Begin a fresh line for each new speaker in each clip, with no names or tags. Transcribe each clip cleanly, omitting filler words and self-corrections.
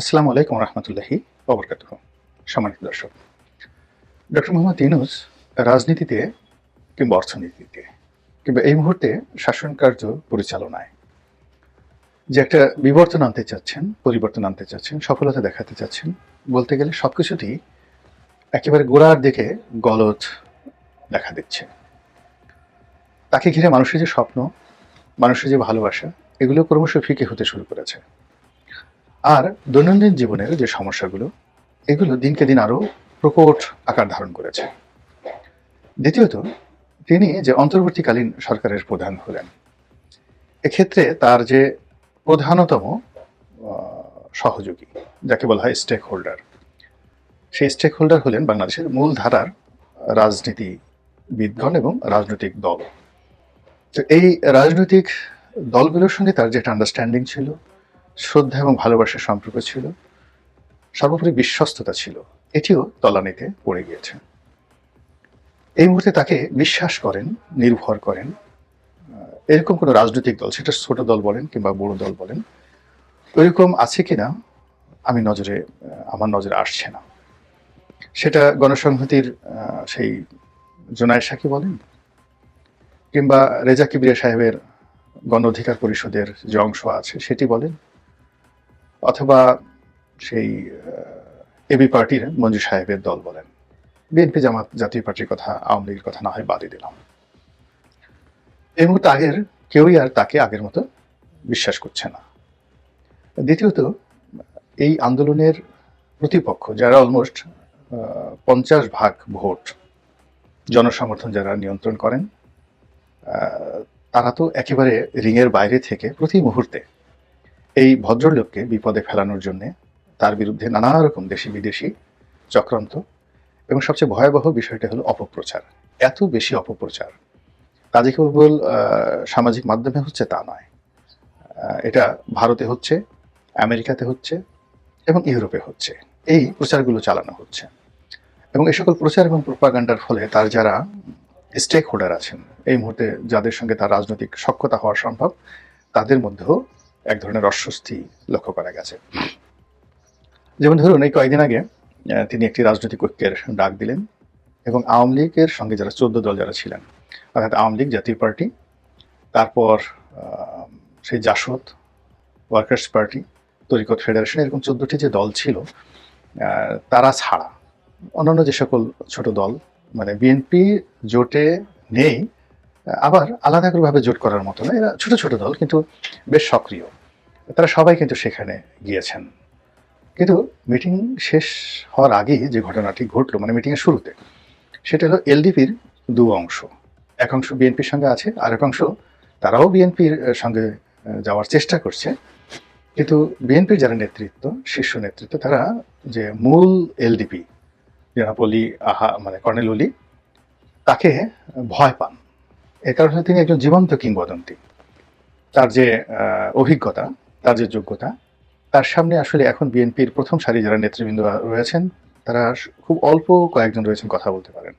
আসসালামু আলাইকুম রহমতুল্লাহি ওবরকাতুহু। সম্মানিত দর্শক, ডক্টর মোহাম্মদ ইউনূস রাজনীতিতে কিংবা অর্থনীতিতে কিংবা এই মুহূর্তে শাসন কার্য পরিচালনায় যে একটা বিবর্তন আনতে চাচ্ছেন, পরিবর্তন আনতে চাচ্ছেন, সফলতা দেখাতে চাচ্ছেন, বলতে গেলে সবকিছুতেই একেবারে গোড়ার দিকে গলদ দেখা দিচ্ছে। তাকে ঘিরে মানুষের যে স্বপ্ন, মানুষের যে ভালোবাসা, এগুলো ক্রমশ ফিকে হতে শুরু করেছে। আর দৈনন্দিন জীবনের যে সমস্যাগুলো, এগুলো দিনকে দিন আরো প্রকট আকার ধারণ করেছে। দ্বিতীয়ত, তিনি যে অন্তর্বর্তীকালীন সরকারের প্রধান হলেন, এক্ষেত্রে তার যে প্রধানতম সহযোগী, যাকে বলা হয় স্টেক হোল্ডার, সেই স্টেক হোল্ডার হলেন বাংলাদেশের মূল ধারার রাজনীতিবিদগণ এবং রাজনৈতিক দল। তো এই রাজনৈতিক দলগুলোর সঙ্গে তার যে একটা আন্ডারস্ট্যান্ডিং ছিল, শ্রদ্ধা এবং ভালোবাসার সম্পর্ক ছিল, সর্বোপরি বিশ্বস্ততা ছিল, এটিও তলানিতে পড়ে গিয়েছে। এই মুহূর্তে তাকে বিশ্বাস করেন, নির্ভর করেন এরকম কোনো রাজনৈতিক দল, সেটা ছোট দল বলেন কিংবা বড় দল বলেন, ওইরকম আছে কিনা আমার নজরে আসছে না। সেটা গণসংহতির সেই জোনায়েদ সাকি বলেন, কিংবা রেজা কিবরিয়া সাহেবের গণ অধিকার পরিষদের যে অংশ আছে সেটি বলেন, অথবা সেই এবি পার্টির মঞ্জু সাহেবের দল বলেন, বিএনপি জামাত জাতীয় পার্টির কথা, আওয়ামী লীগের কথা না হয় বাদই দিলাম। এই মুহূর্তে কেউই আর তাকে আগের মতো বিশ্বাস করছে না। দ্বিতীয়ত, এই আন্দোলনের প্রতিপক্ষ যারা অলমোস্ট 50% ভোট জনসমর্থন যারা নিয়ন্ত্রণ করেন, তারা তো একেবারে রিংয়ের বাইরে থেকে প্রতি মুহূর্তে এই ভদ্রলোককে বিপদে ফেলানোর জন্যে তার বিরুদ্ধে নানা রকম দেশি বিদেশি চক্রান্ত, এবং সবচেয়ে ভয়াবহ বিষয়টা হলো অপপ্রচার। এত বেশি অপপ্রচার তা যে কেবল সামাজিক মাধ্যমে হচ্ছে তা নয়, এটা ভারতে হচ্ছে, আমেরিকাতে হচ্ছে এবং ইউরোপে হচ্ছে। এই প্রচারগুলো চালানো হচ্ছে, এবং এই সকল প্রচার এবং প্রোপাগান্ডার ফলে তার যারা স্টেক হোল্ডার আছেন, এই মুহূর্তে যাদের সঙ্গে তার রাজনৈতিক সখ্যতা হওয়া সম্ভব, তাদের মধ্যেও এক ধরনের অস্বস্তি লক্ষ্য করা গেছে। যেমন ধরুন, এই কয়েকদিন আগে তিনি একটি রাজনৈতিক ঐক্যের ডাক দিলেন, এবং আওয়ামী লীগের সঙ্গে যারা 14 দল যারা ছিলেন, অর্থাৎ আওয়ামী লীগ, জাতীয় পার্টি, তারপর সেই জাসদ, ওয়ার্কার্স পার্টি, তরিকত ফেডারেশন, এরকম 14টি যে দল ছিল, তারা ছাড়া অন্যান্য যে সকল ছোট দল, মানে বিএনপি জোটে নেই, আবার আলাদা করেভাবে জোট করার মতো না, এরা ছোট ছোট দল কিন্তু বেশ সক্রিয়, তারা সবাই কিন্তু সেখানে গিয়েছেন। কিন্তু মিটিং শেষ হওয়ার আগেই যে ঘটনাটি ঘটলো, মানে মিটিংয়ের শুরুতে, সেটা হলো এলডিপির দু অংশ, এক অংশ বিএনপির সঙ্গে আছে, আর এক অংশ তারাও বিএনপির সঙ্গে যাওয়ার চেষ্টা করছে, কিন্তু বিএনপির যারা নেতৃত্ব, শীর্ষ নেতৃত্ব, তারা যে মূল এলডিপি জনাব অলি মানে কর্নেল অলি, তাকে ভয় পান। এর কারণে তিনি একজন জীবন্ত কিংবদন্তি। তার যে অভিজ্ঞতা, তার যে যোগ্যতা, তার সামনে আসলে এখন বিএনপির প্রথম সারি যারা নেতৃবৃন্দ রয়েছেন, তারা খুব অল্প কয়েকজন রয়েছেন কথা বলতে পারেন।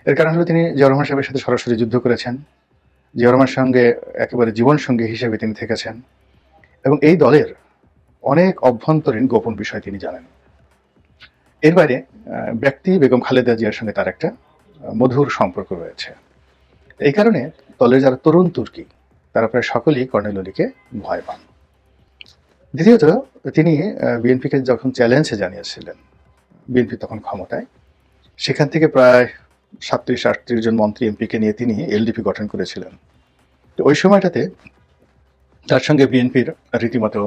এর কারণ হলো তিনি জিয়াউর রহমান সাহেবের সাথে সরাসরি যুদ্ধ করেছেন, জিয়াউর রহমানের সঙ্গে একেবারে জীবন সঙ্গী হিসেবে তিনি থেকেছেন, এবং এই দলের অনেক অভ্যন্তরীণ গোপন বিষয় তিনি জানেন। এর বাইরে ব্যক্তি বেগম খালেদা জিয়ার সঙ্গে তার একটা মধুর সম্পর্ক রয়েছে। এই কারণে দলের যারা তরুণ তুর্কি, তারা প্রায় সকলেই কর্নেল অলিকে ভয় পান। দ্বিতীয়ত, তিনি বিএনপিকে যখন চ্যালেঞ্জে জানিয়েছিলেন, বিএনপি তখন ক্ষমতায়, সেখান থেকে প্রায় 37-38 জন মন্ত্রী এমপিকে নিয়ে তিনি এলডিপি গঠন করেছিলেন। তো ওই সময়টাতে তার সঙ্গে বিএনপির রীতিমতো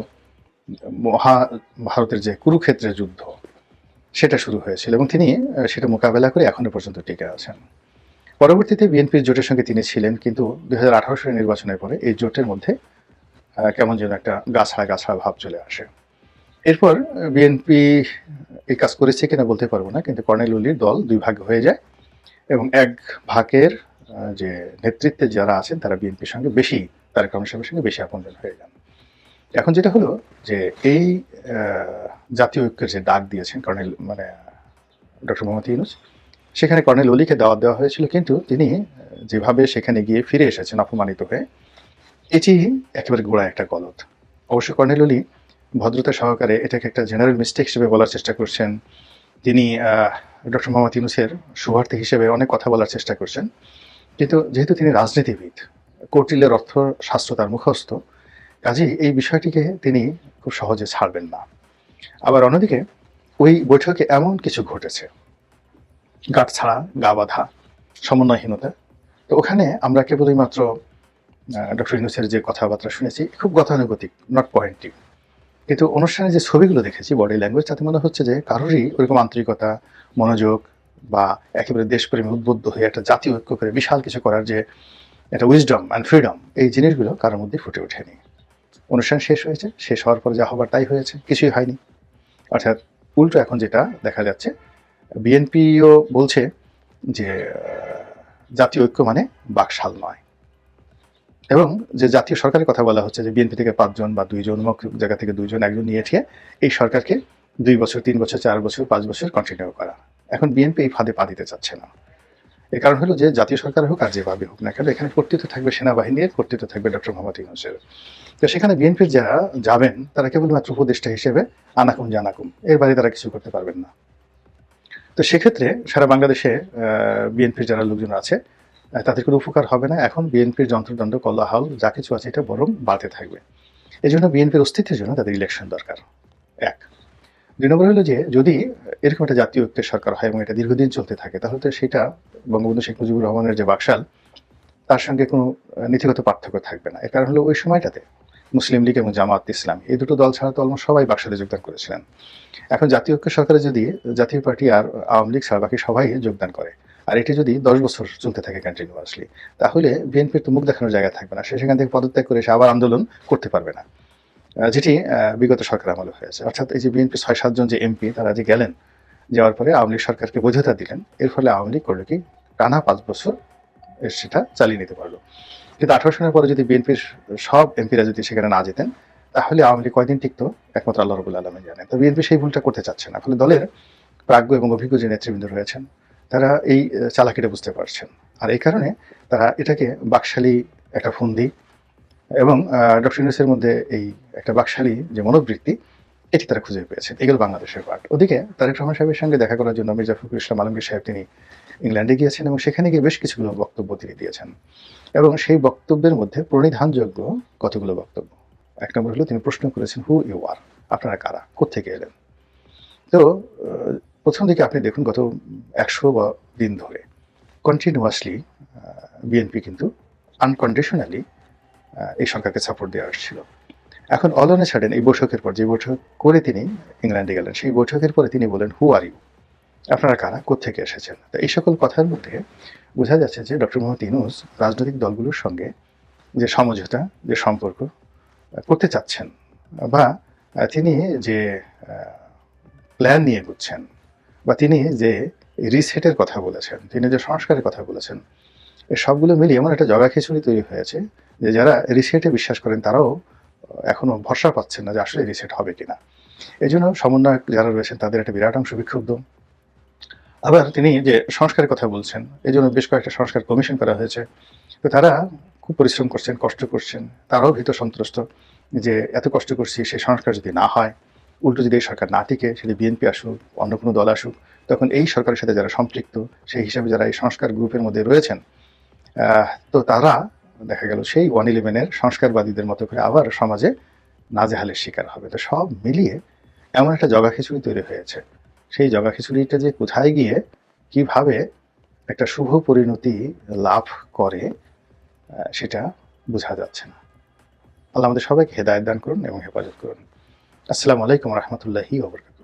মহাভারতের যে কুরুক্ষেত্রের যুদ্ধ, সেটা শুরু হয়েছিল, এবং তিনি সেটা মোকাবেলা করে এখনো পর্যন্ত টিকে আছেন। পরবর্তীতে বিএনপির জোটের সঙ্গে তিনি ছিলেন, কিন্তু 2018 সালের নির্বাচনের পরে এই জোটের মধ্যে কেমন যেন একটা গাছড়া ভাব চলে আসে। এরপর বিএনপি এই কাজ করেছে কিনা বলতে পারবো না, কিন্তু কর্নেল অলির দল দুই ভাগ হয়ে যায়, এবং এক ভাগের যে নেতৃত্বে যারা আছেন তারা বিএনপির সঙ্গে বেশি, তারেক রহমান সাহেবের সঙ্গে বেশি আপনজন হয়ে যান। এখন যেটা হলো যে এই জাতীয় ঐক্যের যে ডাক দিয়েছেন কর্নেল মানে ডক্টর মোহাম্মদ ইউনূস, সেখানে কর্নেল অলিকে দাওয়াত দেওয়া হয়েছিল, কিন্তু তিনি যেভাবে সেখানে গিয়ে ফিরে এসেছেন অপমানিত হয়ে, এটি একেবারে গোড়া একটা গলদ। অবশ্য কর্নেল অলি ভদ্রতা সহকারে এটাকে একটা জেনারেল মিস্টেক হিসেবে বলার চেষ্টা করছেন। তিনি ডক্টর মোহাম্মদ ইউনূসের শুভার্থী হিসেবে অনেক কথা বলার চেষ্টা করছেন। কিন্তু যেহেতু তিনি রাজনীতিবিদ, কৌটিল্যের অর্থশাস্ত্র তার মুখস্থ, কাজেই এই বিষয়টিকে তিনি খুব সহজে ছাড়বেন না। আবার অন্যদিকে ওই বৈঠকে এমন কিছু ঘটেছে, গাঁট ছাড়া, গা বাঁধা, সমন্বয়হীনতা। তো ওখানে আমরা কেবলই মাত্র ডক্টর ইউনূসের যে কথাবার্তা শুনেছি খুব গতানুগতিক, নট পয়েন্টিভ। কিন্তু অনুষ্ঠানে যে ছবিগুলো দেখেছি, বডি ল্যাঙ্গুয়েজ, তাতে মনে হচ্ছে যে কারোরই ওরকম আন্তরিকতা, মনোযোগ বা একেবারে দেশপ্রেমে উদ্বুদ্ধ হয়ে একটা জাতীয় ঐক্য করে বিশাল কিছু করার যে একটা উইজডম অ্যান্ড ফ্রিডম, এই জিনিসগুলো কারোর মধ্যে ফুটে ওঠেনি। অনুষ্ঠান শেষ হয়েছে, শেষ হওয়ার পরে যা হবার তাই হয়েছে, কিছুই হয়নি। অর্থাৎ উল্টো এখন যেটা দেখা যাচ্ছে, বিএনপিও বলছে যে জাতীয় ঐক্য মানে বাকশাল নয়, এবং যে জাতীয় সরকারের কথা বলা হচ্ছে যে বিএনপি থেকে 5 জন বা 2 জন, অমুক জায়গা থেকে 2 জন, একজন নিয়ে এসে এই সরকারকে 2 বছর, 3 বছর, 4 বছর, 5 বছর কন্টিনিউ করা। এখন বিএনপি এই ফাঁদে পা দিতে চাচ্ছে না। এর কারণ হলো যে জাতীয় সরকার হোক আর যেভাবে হোক না কেন, এখানে কর্তৃত্ব থাকবে সেনাবাহিনীর, কর্তৃত্ব থাকবে ডক্টর মোহাম্মদ ইউনূসের। তো সেখানে বিএনপির যারা যাবেন তারা কেবলমাত্র উপদেষ্টা হিসেবে আনাকুম জানাকুম, এর বাইরে তারা কিছু করতে পারবেন না। তো সেক্ষেত্রে সারা বাংলাদেশে বিএনপির যারা লোকজন আছে তাদের কোনো উপকার হবে না। এখন বিএনপির যন্ত্রদণ্ড, কোলাহল যা কিছু আছে এটা বরং বাড়তে থাকবে। এই জন্য বিএনপির অস্তিত্বের জন্য তাদের ইলেকশন দরকার, 1। 2 নম্বর হলো যে যদি এরকম একটা জাতীয় ঐক্যের সরকার হয় এবং এটা দীর্ঘদিন চলতে থাকে, তাহলে তো সেটা বঙ্গবন্ধু শেখ মুজিবুর রহমানের যে বাকশাল, তার সঙ্গে কোনো নীতিগত পার্থক্য থাকবে না। এর কারণ হলো ওই সময়টাতে মুসলিম লীগ এবং জামাত ইসলাম, এই দুটো দল ছাড়া তো অলমোস্ট সবাই বাকশালে যোগদান করেছিলেন। এখন জাতীয় ঐক্য সরকারে যদি জাতীয় পার্টি আর আওয়ামী লীগ ছাড়া বাকি সবাই যোগদান করে, আর এটি যদি 10 বছর চলতে থাকে কন্টিনিউয়াসলি, তাহলে বিএনপির তো মুখ দেখানোর জায়গা থাকবে না। সে সেখান থেকে পদত্যাগ করে সে আবার আন্দোলন করতে পারবে না, যেটি বিগত সরকার আমলে হয়েছে। অর্থাৎ এই যে বিএনপি 6-7 জন যে এমপি তারা যে গেলেন, যাওয়ার পরে আওয়ামী লীগ সরকারকে বৈধতা দিলেন, এর ফলে আওয়ামী লীগ করলো কি, টানা 5 বছর সেটা চালিয়ে নিতে পারলো। কিন্তু 18 সনের পরে যদি বিএনপির সব এমপিরা যদি সেখানে না যেতেন, তাহলে আওয়ামী লীগ কয়দিন টিকতো একমাত্র আল্লাহ রাব্বুল আলামিন জানেন। তো বিএনপি সেই ভুলটা করতে চাচ্ছে না। ফলে দলের প্রাজ্ঞ এবং অভিজ্ঞ যে নেতৃবৃন্দ রয়েছেন, তারা এই চালাকিটা বুঝতে পারছেন। আর এই কারণে তারা এটাকে বাকশালী একটা ফন্দি এবং ডক্টর ইউনূসের মধ্যে এই একটা বাকশালী যে মনোবৃত্তি, এটি তারা খুঁজে পেয়েছেন। এগুলো বাংলাদেশের পার্ট। ওদিকে তারেক রহমান সাহেবের সঙ্গে দেখা করার জন্য মির্জা ফখরুল ইসলাম আলমগীর সাহেব তিনি ইংল্যান্ডে গিয়েছেন এবং সেখানে গিয়ে বেশ কিছুগুলো বক্তব্য তিনি দিয়েছেন, এবং সেই বক্তব্যের মধ্যে প্রণিধানযোগ্য কতগুলো বক্তব্য। 1 নম্বর হলো তিনি প্রশ্ন করেছেন, হু ইউ আর, আপনারা কারা, কোত্থেকে এলেন। তো প্রথম দিকে আপনি দেখুন গত 100 দিন ধরে কন্টিনিউয়াসলি বিএনপি কিন্তু আনকন্ডিশনালি এই সরকারকে সাপোর্ট দিয়ে আসছিল। এখন অল অন এ সাডেন এই বৈঠকের পর, যে বৈঠক করে তিনি ইংল্যান্ডে গেলেন, সেই বৈঠকের পরে তিনি বলেন, হু আর ইউ, আপনারা কারা, কোত্থেকে এসেছেন। তো এই সকল কথার মধ্যে বোঝা যাচ্ছে যে ডক্টর মোহাম্মদ ইউনূস রাজনৈতিক দলগুলোর সঙ্গে যে সমঝোতা, যে সম্পর্ক করতে চাচ্ছেন, বা তিনি যে প্ল্যান নিয়ে এগোচ্ছেন, বা তিনি যে রিসেটের কথা বলেছেন, তিনি যে সংস্কারের কথা বলেছেন, এই সবগুলো মিলিয়ে এমন একটা জগা খিচুড়ি তৈরি হয়েছে যে যারা রিসেটে বিশ্বাস করেন তারাও এখনো ভরসা পাচ্ছেন না যে আসলে রিসেট হবে কিনা। এই জন্য সমন্বয়ক যারা রয়েছেন তাদের একটা বিরাট অংশ বিক্ষুব্ধ। আবার তিনি যে সংস্কারের কথা বলছেন, এই জন্য বেশ কয়েকটা সংস্কার কমিশন করা হয়েছে। তো তারা খুব পরিশ্রম করছেন, কষ্ট করছেন, তারাও ভীত সন্ত্রস্ত যে এত কষ্ট করছি, সেই সংস্কার যদি না হয়, উল্টো যদি এই সরকার না টিকে, সেটি বিএনপি আসুক, অন্য কোনো দল আসুক, তখন এই সরকারের সাথে যারা সম্পৃক্ত, সেই হিসাবে যারা এই সংস্কার গ্রুপের মধ্যে রয়েছেন, তো তারা দেখা গেল সেই 111-এর সংস্কারবাদীদের মতো করে আবার সমাজে নাজেহালের শিকার হবে। তো সব মিলিয়ে এমন একটা জগা খিচুড়ি তৈরি হয়েছে, সেই জগা খিচুড়িটা যে কোথায় গিয়ে কিভাবে একটা শুভ পরিণতি লাভ করে সেটা বোঝা যাচ্ছে না। আল্লাহ আমাদের সবাইকে হেদায়েত দান করুন এবং হেফাজত করুন। আসসালামু আলাইকুম ওয়া রাহমাতুল্লাহি ওয়া বারাকাতুহু।